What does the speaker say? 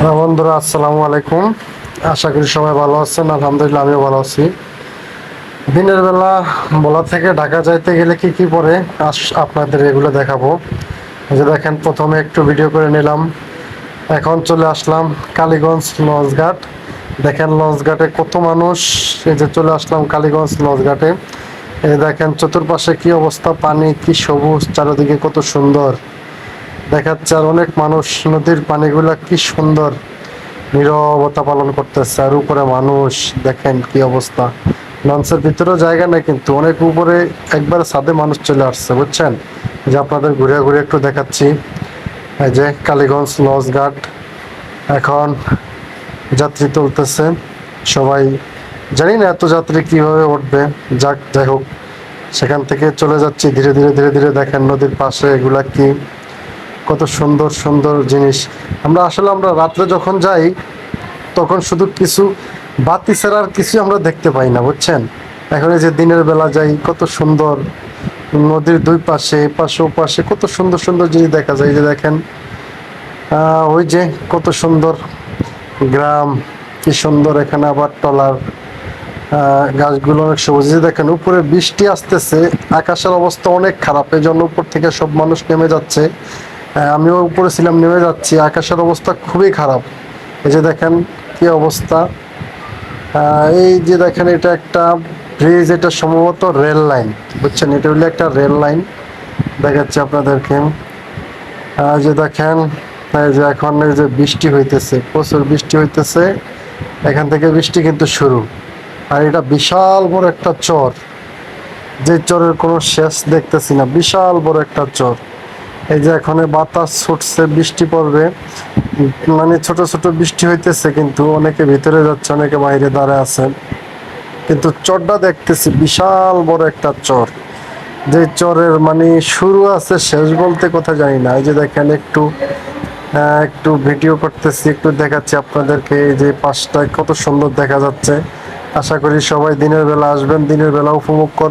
বন্ধুরা আসসালামু আলাইকুম। আশা করি সবাই ভালো আছেন। আলহামদুলিল্লাহ আমিও ভালো আছি। দিনের বেলা ভোলা থেকে ঢাকা যাইতে গেলে কি কি পরে আপনাদের এগুলো দেখাবো। এই যে দেখেন, প্রথমে একটু ভিডিও করে নিলাম। এখন চলে আসলাম কালীগঞ্জ লঞ্চঘাট। দেখেন লঞ্চঘাটে কত মানুষ। এই যে চলে আসলাম কালীগঞ্জ লঞ্চঘাটে। এই দেখেন চতুর্পাশে কি অবস্থা, পানি কি সবুজ, চারিদিকে কত সুন্দর দেখাচ্ছে। আর অনেক মানুষ, নদীর পানিগুলা কি সুন্দর নীরবতা পালন করতেছে। আর উপরে মানুষ দেখেন কি অবস্থা। লঞ্চের ভিতরেও জায়গা নেই, কিন্তু অনেক উপরে একবার ছাদে মানুষ চলে আসছে, বুঝছেন। যে আপনাদের ঘুরে ঘুরে একটু দেখাচ্ছি। এই যে কালীগঞ্জ লঞ্চ ঘাট, এখন যাত্রী তুলতেছে সবাই। জানি না এত যাত্রী কিভাবে উঠবে, যাই হোক সেখান থেকে চলে যাচ্ছি ধীরে ধীরে ধীরে ধীরে। দেখেন নদীর পাশে এগুলা কি কত সুন্দর সুন্দর জিনিস। আমরা রাত্রে যখন যাই তখন শুধু কিছু বাতি ছাড়া আর কিছু আমরা দেখতে পাই না, বুঝছেন। এখন এই যে দিনের বেলা যাই, কত সুন্দর নদীর দুই পাশে, এপাশে ওপাশে কত সুন্দর সুন্দর জিনিস দেখা যায়। এই যে দেখেন ওই যে কত সুন্দর গ্রাম, কি সুন্দর। এখানে আবার টলার, গাছগুলো অনেক সবুজ। এই যে দেখেন উপরে বৃষ্টি আসতেছে, আকাশের অবস্থা অনেক খারাপ, এই জন্য উপর থেকে সব মানুষ নেমে যাচ্ছে। আমিও উপরে ছিলাম, নেমে যাচ্ছি। আকাশের অবস্থা খুবই খারাপ। এই যে দেখেন কি অবস্থা। এই যে দেখেন এটা একটা ব্রিজ, এটা সম্ভবত রেল লাইন, বুঝছেন। এটা হলো একটা রেল লাইন দেখাচ্ছে আপনাদেরকে। যে দেখেন এই যে এখন এই যে বৃষ্টি হইতেছে, প্রচুর বৃষ্টি হইতেছে। এখান থেকে বৃষ্টি কিন্তু শুরু। আর এটা বিশাল বড় একটা চর, যে চরের কোনো শেষ দেখতেছি না। বিশাল বড় একটা চর। এই যে এখন বাতাস ছুটছে, বৃষ্টি পড়বে, মানে ছোট ছোট বৃষ্টি হইতেছে, কিন্তু অনেকে ভিতরে যাচ্ছে, অনেকে বাইরে দাঁড়ায় আছে। কিন্তু চরটা দেখতেছি বিশাল বড় একটা চর, যে চরের মানে শুরু আছে শেষ বলতে কথা জানি না। এই যে দেখেন একটু ভিডিও করতেছি, একটু দেখাচ্ছি আপনাদেরকে। এই যে পাশটায় কত সুন্দর দেখা যাচ্ছে। আশা করি সবাই দিনের বেলা আসবেন, দিনের বেলা উপভোগ করবেন।